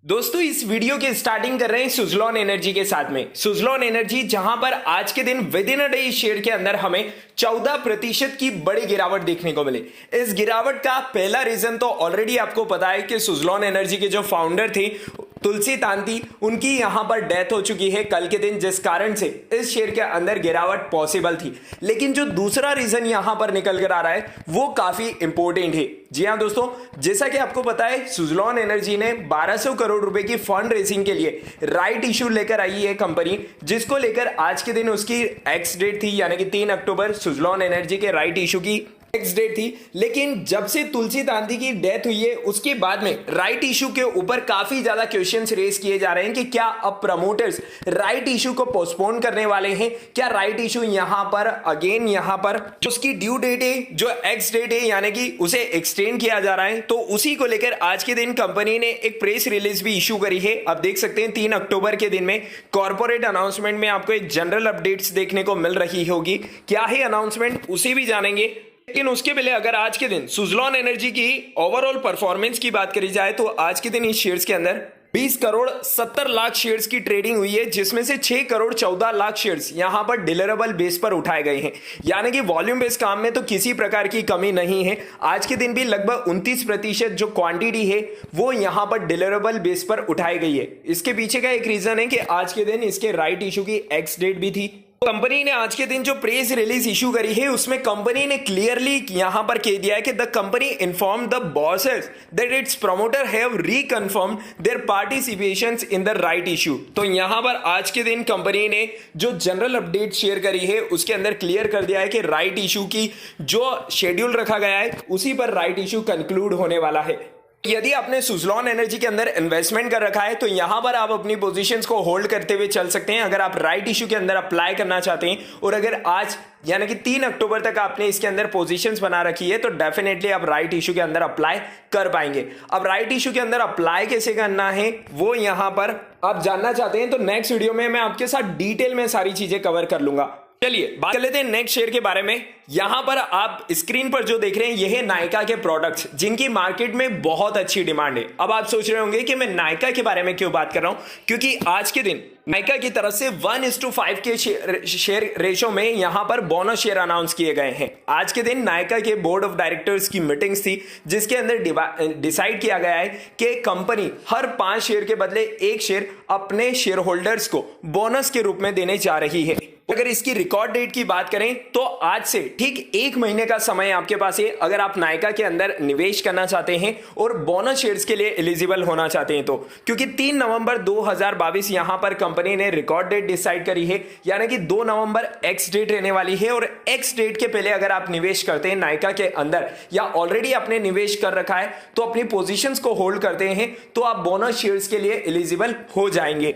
दोस्तों इस वीडियो की स्टार्टिंग कर रहे हैं सुजलॉन एनर्जी के साथ में। सुजलॉन एनर्जी जहां पर आज के दिन with in a day share के अंदर हमें 14% की बड़ी गिरावट देखने को मिली। इस गिरावट का पहला रीजन तो ऑलरेडी आपको पता है कि सुजलॉन एनर्जी के जो फाउंडर थे तुलसी तांती, उनकी यहां पर डेथ हो चुकी है कल के दिन, जिस कारण से इस शेयर के अंदर गिरावट पॉसिबल थी। लेकिन जो दूसरा रीजन यहां पर निकल कर आ रहा है वो काफी इंपॉर्टेंट है। जी हां दोस्तों, जैसा कि आपको पता है सुजलॉन एनर्जी ने 1200 करोड़ रुपए की फंड रेजिंग के लिए राइट इशू लेकर आई है कंपनी, जिसको लेकर आज के दिन उसकी एक्स डेट थी, यानी कि 3 अक्टूबर सुजलॉन एनर्जी के राइट इशू की एक्स डेट थी। लेकिन जब से तुलसी तांती की डेथ हुई है उसके बाद में राइट इशू के ऊपर काफी ज्यादा क्वेश्चंस रेज किए जा रहे हैं कि क्या अब प्रमोटर्स राइट इशू को पोस्टपोन करने वाले हैं, क्या राइट इशू यहां पर अगेन यहां पर जो उसकी ड्यू डेट है, जो एक्स डेट है, यानी कि उसे एक्सटेंड किया जा रहा है। तो उसी को लेकर आज के दिन कंपनी ने एक प्रेस रिलीज भी इशू करी है। अब देख सकते हैं 3 अक्टूबर के दिन में कॉर्पोरेट अनाउंसमेंट में आपको एक जनरल अपडेट्स देखने को मिल रही होगी। क्या है अनाउंसमेंट उसे भी जानेंगे, लेकिन उसके पहले अगर आज के दिन सुजलॉन एनर्जी की ओवरऑल परफॉर्मेंस की बात करी जाए तो आज के दिन इस शेयर्स के अंदर 20 करोड़ 70 लाख शेयर्स की ट्रेडिंग हुई है, जिसमें से 6 करोड़ 14 लाख शेयर्स यहां पर डिलीवरेबल बेस पर उठाए गए हैं। यानी कि वॉल्यूम बेस काम में तो किसी प्रकार की कमी नहीं है। आज के दिन भी लगभग 29% जो क्वांटिटी है वो यहां पर डिलीवरेबल बेस पर उठाई गई है। इसके पीछे का एक रीजन है कि आज के दिन इसके राइट इशू की एक्स डेट भी थी। कंपनी ने आज के दिन जो प्रेस रिलीज इशू करी है उसमें कंपनी ने क्लियरली यहां पर कह दिया है कि the company inform the bourses that its promoter have reconfirm their participations in the right issue. तो यहां पर आज के दिन कंपनी ने जो जनरल अपडेट शेयर करी है उसके अंदर क्लियर कर दिया है कि राइट इशू की जो शेड्यूल रखा गया है उसी पर राइट इशू कंक्लूड होने वाला है। यदि आपने सुजलॉन एनर्जी के अंदर इन्वेस्टमेंट कर रखा है तो यहां पर आप अपनी पोजीशंस को होल्ड करते हुए चल सकते हैं अगर आप राइट इशू के अंदर अप्लाई करना चाहते हैं। और अगर आज यानी कि 3 अक्टूबर तक आपने इसके अंदर पोजीशंस बना रखी है तो डेफिनेटली आप राइट इशू के अंदर अप्लाई कर पाएंगे। अब राइट इशू के अंदर अप्लाई कैसे करना है वो यहां पर आप जानना चाहते हैं तो नेक्स्ट वीडियो में मैं आपके साथ डिटेल में सारी चीजें कवर कर लूंगा। चलिए बात कर लेते हैं नेक्स्ट शेयर के बारे में। यहां पर आप स्क्रीन पर जो देख रहे हैं ये है नायका के प्रोडक्ट्स, जिनकी मार्केट में बहुत अच्छी डिमांड है। अब आप सोच रहे होंगे कि मैं नायका के बारे में क्यों बात कर रहा हूं, क्योंकि आज के दिन नायका की तरफ से 1:5 के शेयर रेशो में यहां पर बोनस शेयर अनाउंस किए गए हैं। आज के दिन नायका के बोर्ड ऑफ डायरेक्टर्स की मीटिंग्स थी जिसके अंदर डिसाइड किया गया है कि कंपनी हर 5 शेयर के बदले 1 शेयर अपने शेयर होल्डर्स को बोनस के रूप में देने जा रही है। अगर इसकी रिकॉर्ड डेट की बात करें तो आज से ठीक 1 महीने का समय आपके पास है अगर आप नायका के अंदर निवेश करना चाहते हैं और बोनस शेयर्स के लिए एलिजिबल होना चाहते हैं तो, क्योंकि 3 नवंबर 2022 यहां पर कंपनी ने रिकॉर्ड डेट डिसाइड करी है, यानी कि 2 नवंबर एक्स डेट रहने वाली है। और एक्स डेट के पहले अगर आप निवेश करते हैं नायका के अंदर या ऑलरेडी आपने निवेश कर रखा है तो अपनी पोजिशंस को होल्ड करते हैं तो आप बोनस शेयर्स के लिए एलिजिबल हो जाएंगे।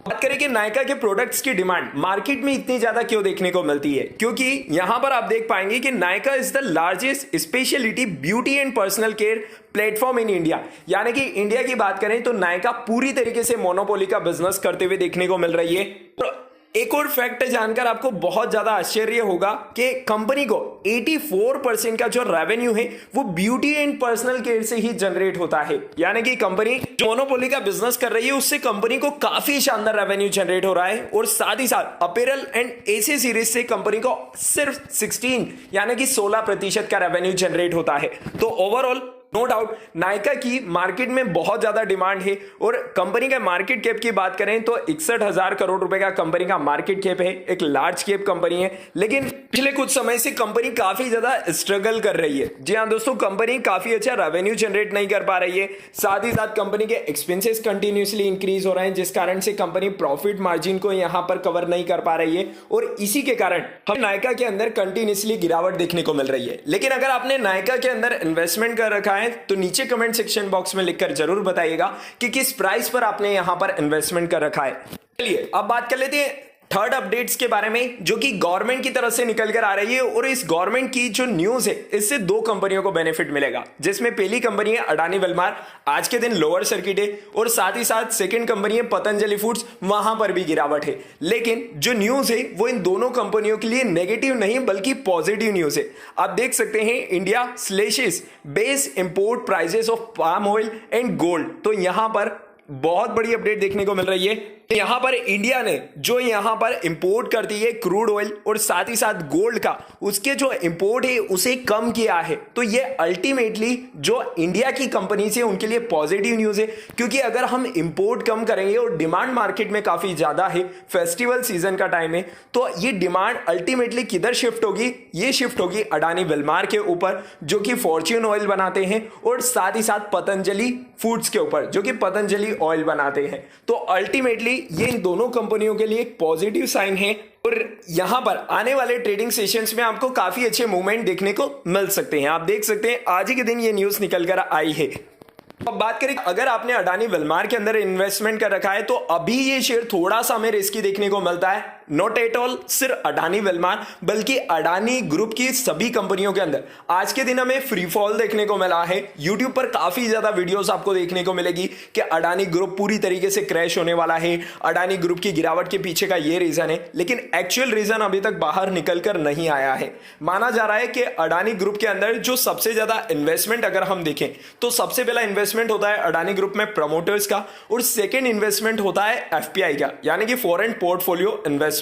बात करें कि नायका के प्रोडक्ट्स की डिमांड मार्केट में इतनी ज्यादा क्यों देखने को मिलती है, क्योंकि यहां पर आप देख पाएंगे कि Nykaa is the largest speciality beauty and personal care platform in India. यानी कि इंडिया की बात करें तो नायका पूरी तरीके से मोनोपोली का बिजनेस करते हुए देखने को मिल रही है। एक और फैक्ट जानकर आपको बहुत ज्यादा आश्चर्य होगा कि कंपनी को 84% का जो रेवेन्यू है वो ब्यूटी एंड पर्सनल केयर से ही जनरेट होता है। यानी कि कंपनी जो मोनोपोली का बिजनेस कर रही है उससे कंपनी को काफी शानदार रेवेन्यू जनरेट हो रहा है। और साथ ही साथ अपीयरल एंड एसी सीरीज से कंपनी को सिर्फ 16 यानी कि 16% का रेवेन्यू जनरेट होता है। तो ओवरऑल नो डाउट नायका की मार्केट में बहुत ज्यादा डिमांड है। और कंपनी का मार्केट कैप की बात करें तो 61,000 करोड़ रुपए का कंपनी का मार्केट कैप है, एक लार्ज कैप कंपनी है। लेकिन पिछले कुछ समय से कंपनी काफी ज्यादा स्ट्रगल कर रही है। जी हां दोस्तों, कंपनी काफी अच्छा रेवेन्यू जनरेट नहीं कर पा रही है, साथ ही साथ कंपनी के एक्सपेंसेस कंटिन्यूसली इंक्रीज हो रहे हैं, जिस कारण से कंपनी प्रॉफिट मार्जिन को यहां पर कवर नहीं कर पा रही है। और इसी के कारण हम नायका के अंदर कंटिन्यूसली गिरावट देखने को मिल रही है। लेकिन अगर आपने नायका के अंदर इन्वेस्टमेंट कर रखा है तो नीचे कमेंट सेक्शन बॉक्स में लिखकर जरूर बताइएगा कि किस प्राइस पर आपने यहां पर इन्वेस्टमेंट कर रखा है। चलिए अब बात कर लेते हैं थर्ड अपडेट्स के बारे में, जो कि गवर्नमेंट की तरफ से निकल कर आ रही है। और इस गवर्नमेंट की जो न्यूज है इससे 2 कंपनियों को बेनिफिट मिलेगा, जिसमें पहली कंपनी है अडानी विल्मार, आज के दिन लोअर सर्किट है। और साथ ही साथ सेकंड कंपनी है पतंजलि फूड्स, वहां पर भी गिरावट है। लेकिन जो न्यूज है वो इन दोनों कंपनियों के लिए नेगेटिव नहीं बल्कि पॉजिटिव न्यूज है। आप देख सकते हैं India slashes base import prices of palm oil and gold. तो यहां पर बहुत बड़ी अपडेट देखने को मिल रही है। यहां पर इंडिया ने जो यहां पर इंपोर्ट करती है क्रूड ऑयल और साथ ही साथ गोल्ड का, उसके जो इंपोर्ट है उसे कम किया है। तो ये अल्टीमेटली जो इंडिया की कंपनी है उनके लिए पॉजिटिव न्यूज है, क्योंकि अगर हम इंपोर्ट कम करेंगे और डिमांड मार्केट में काफी ज्यादा है, फेस्टिवल सीजन का टाइम है, तो ये डिमांड अल्टीमेटली किधर शिफ्ट होगी? ये शिफ्ट होगी अडानी विल्मार के ऊपर, जो कि फॉर्च्यून ऑयल बनाते हैं, और साथ ही साथ पतंजलि फूड्स के ऊपर, जो कि पतंजलि ऑयल बनाते हैं। तो अल्टीमेटली ये इन दोनों कंपनियों के लिए एक पॉजिटिव साइन है, और यहां पर आने वाले ट्रेडिंग सेशंस में आपको काफी अच्छे मूवमेंट देखने को मिल सकते हैं। आप देख सकते हैं आज ही के दिन ये न्यूज निकल कर आई है। अब बात करें, अगर आपने अडानी विल्मार के अंदर इन्वेस्टमेंट कर रखा है तो अभी ये शेयर थोड़ा सा हमें रिस्की देखने को मिलता है। नॉट एट ऑल सिर्फ अडानी विल्मार, बल्कि अडानी ग्रुप की सभी कंपनियों के अंदर आज के दिन हमें फ्री फॉल देखने को मिला है। यूट्यूब पर काफी ज्यादा वीडियोस आपको देखने को मिलेगी कि अडानी ग्रुप पूरी तरीके से क्रैश होने वाला है, अडानी ग्रुप की गिरावट के पीछे का ये रीजन है, लेकिन एक्चुअल रीजन अभी तक बाहर निकल कर नहीं आया है। माना जा रहा है कि अडानी ग्रुप के अंदर जो सबसे ज्यादा इन्वेस्टमेंट अगर हम देखें तो सबसे पहला इन्वेस्टमेंट होता है अडानी ग्रुप में प्रमोटर्स का, और सेकेंड इन्वेस्टमेंट होता है एफपीआई का, यानी कि फॉरेन पोर्टफोलियो इन्वेस्टमेंट।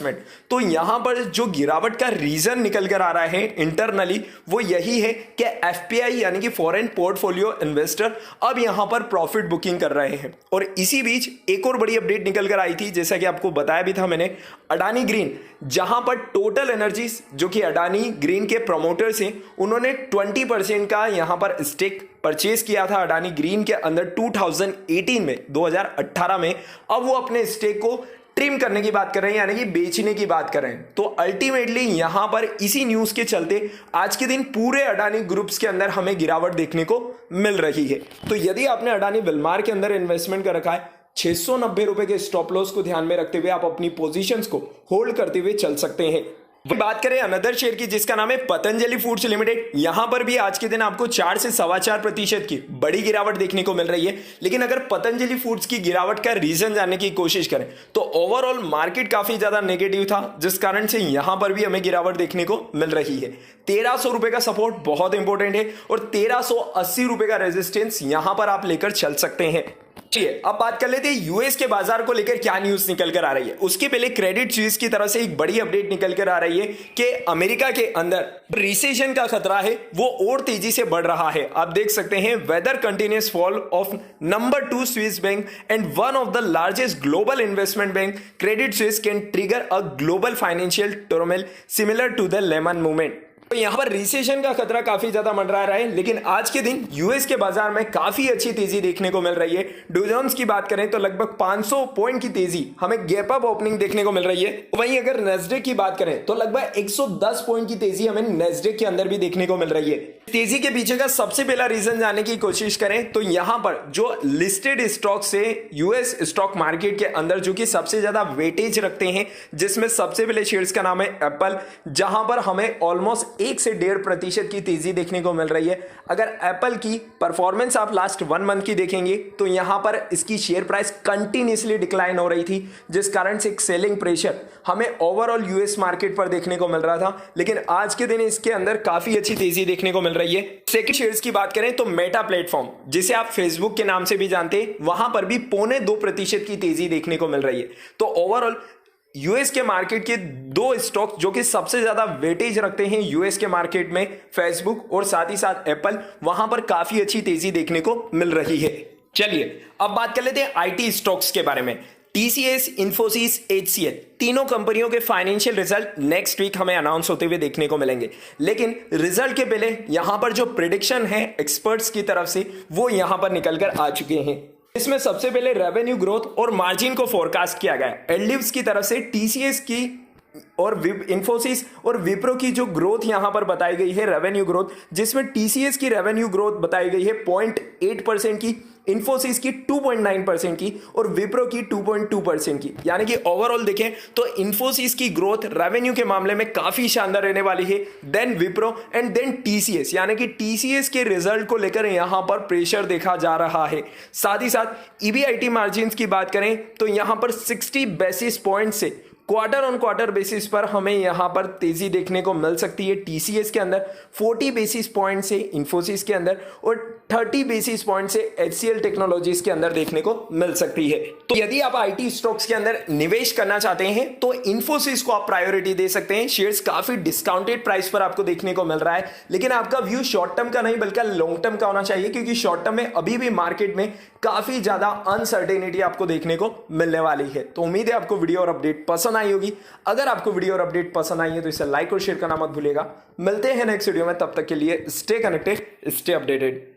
तो यहां पर जो गिरावट का रीजन निकल कर आ रहा है इंटरनली, वो यही है कि एफपीआई यानी कि फॉरेन पोर्टफोलियो इन्वेस्टर अब यहां पर प्रॉफिट बुकिंग कर रहे हैं। और इसी बीच एक और बड़ी अपडेट निकल कर आई थी, जैसा कि आपको बताया भी था मैंने, अडानी ग्रीन, जहां पर टोटल एनर्जीज जो कि अडानी ग्रीन के प्रमोटर्स हैं, उन्होंने 20% का यहां पर स्टेक परचेज किया था अडानी ग्रीन के अंदर 2018 में, 2018 में। अब वो अपने स्टेक को ट्रिम करने की बात कर रहे हैं, यानी कि बेचने की बात कर रहे हैं। तो अल्टीमेटली यहां पर इसी न्यूज के चलते आज के दिन पूरे अडानी ग्रुप्स के अंदर हमें गिरावट देखने को मिल रही है। तो यदि आपने अडानी विल्मार के अंदर इन्वेस्टमेंट कर रखा है, 690 रुपए के स्टॉप लॉस को ध्यान में रखते हुए आप अपनी पोजीशंस को होल्ड करते हुए चल सकते हैं। बात करें अनदर शेयर की, जिसका नाम है पतंजलि फूड्स लिमिटेड। यहां पर भी आज के दिन आपको 4 से 4.25% की बड़ी गिरावट देखने को मिल रही है। लेकिन अगर पतंजलि फूड्स की गिरावट का रीजन जानने की कोशिश करें तो ओवरऑल मार्केट काफी ज्यादा नेगेटिव था, जिस कारण से यहां पर भी हमें गिरावट देखने को मिल रही है। 1300 रुपए का सपोर्ट बहुत इंपॉर्टेंट है, और 1380 रुपए का रेजिस्टेंस यहां पर आप लेकर चल सकते हैं। चलिए अब बात कर लेते हैं यूएस के बाजार को लेकर क्या न्यूज निकल कर आ रही है। उसके पहले क्रेडिट स्विस की तरफ से एक बड़ी अपडेट निकल कर आ रही है कि अमेरिका के अंदर रिसेशन का खतरा है वो और तेजी से बढ़ रहा है। आप देख सकते हैं, whether continuous fall of number 2 Swiss bank and one of the largest global investment bank, Credit Suisse can trigger a global financial turmoil similar to the Lehman movement. तो यहां पर रिसेशन का खतरा काफी ज्यादा मंडरा रहा है, लेकिन आज के दिन यूएस के बाजार में काफी अच्छी तेजी देखने को मिल रही है। डॉ जोन्स की बात करें तो लगभग 500 पॉइंट की तेजी हमें गैप अप ओपनिंग देखने को मिल रही है। वहीं अगर नेस्डेक की बात करें तो लगभग 110 पॉइंट की तेजी हमें नेस्डेक के अंदर भी देखने को मिल रही है। तेजी के पीछे का सबसे पहला रीजन जानने की कोशिश करें तो यहां पर जो लिस्टेड स्टॉक से यूएस स्टॉक मार्केट के अंदर जो कि सबसे ज्यादा वेटेज रखते हैं, जिसमें सबसे पहले शेयर्स का नाम है एप्पल, जहां पर हमें ऑलमोस्ट 1 से 1.5% की तेजी देखने को मिल रही है। अगर एप्पल की परफॉर्मेंस आप लास्ट 1 मंथ की देखेंगे तो यहां पर इसकी शेयर प्राइस कंटिन्यूअसली डिक्लाइन हो रही थी, जिस कारण से एक सेलिंग प्रेशर हमें ओवरऑल यूएस मार्केट पर देखने को मिल रहा था। लेकिन आज के दिन इसके अंदर काफी अच्छी तेजी देखने को मिल रही है। सेकंड शेयर्स की बात करें तो मेटा प्लेटफॉर्म, जिसे आप फेसबुक के नाम से भी जानते हैं, वहां पर भी 0.25% की तेजी देखने को मिल रही है। तो ओवरऑल यूएस के मार्केट के 2 स्टॉक जो कि सबसे ज्यादा वेटेज रखते हैं यूएस के मार्केट में, फेसबुक और साथ ही साथ एप्पल, वहां पर काफी अच्छी तेजी देखने को मिल रही है। चलिए अब बात कर लेते हैं आईटी स्टॉक्स के बारे में। टीसीएस, इन्फोसिस, एचसीएल, तीनों कंपनियों के फाइनेंशियल रिजल्ट नेक्स्ट वीक हमें अनाउंस होते हुए देखने को मिलेंगे। लेकिन रिजल्ट के पहले यहां पर जो प्रिडिक्शन है एक्सपर्ट्स की तरफ से, वो यहां पर निकलकर आ चुके हैं। इसमें सबसे पहले रेवेन्यू ग्रोथ और मार्जिन को फोरकास्ट किया गया है। एडलिव्स की तरफ से टीसीएस की और इन्फोसिस और विप्रो की जो ग्रोथ यहां पर बताई गई है, रेवेन्यू ग्रोथ, जिसमें टीसीएस की रेवेन्यू ग्रोथ बताई गई है 0.8% की, इन्फोसिस की 2.9% की और विप्रो की 2.2% की। यानी कि ओवरऑल देखें तो इन्फोसिस की ग्रोथ रेवेन्यू के मामले में काफी शानदार रहने वाली है, then Wipro and then TCS. यानी कि टीसीएस के रिजल्ट को लेकर यहां पर प्रेशर देखा जा रहा है। साथ ही साथ ईबीआईटी मार्जिन की बात करें तो यहां पर 60 बेसिस पॉइंट से क्वार्टर ऑन क्वार्टर बेसिस पर हमें यहां पर तेजी देखने को मिल सकती है टीसीएस के अंदर 40 बेसिस पॉइंट से, इंफोसिस के अंदर और 30 बेसिस पॉइंट से एचसीएल टेक्नोलॉजीज के अंदर देखने को मिल सकती है। तो यदि आप आईटी स्टॉक्स के अंदर निवेश करना चाहते हैं तो इंफोसिस को आप प्रायोरिटी दे सकते हैं। शेयर्स काफी डिस्काउंटेड प्राइस पर आपको देखने को मिल रहा है, लेकिन आपका व्यू शॉर्ट टर्म का नहीं बल्कि लॉन्ग टर्म का होना चाहिए, क्योंकि शॉर्ट टर्म में अभी भी मार्केट में काफी ज्यादा अनसर्टेनिटी आपको देखने को मिलने वाली है। तो उम्मीद है आपको वीडियो और अपडेट पसंद आई होगी। अगर आपको वीडियो और अपडेट पसंद आई है तो इसे लाइक और शेयर करना मत भूलिएगा। मिलते हैं नेक्स्ट वीडियो में, तब तक के लिए स्टे कनेक्टेड, स्टे अपडेटेड।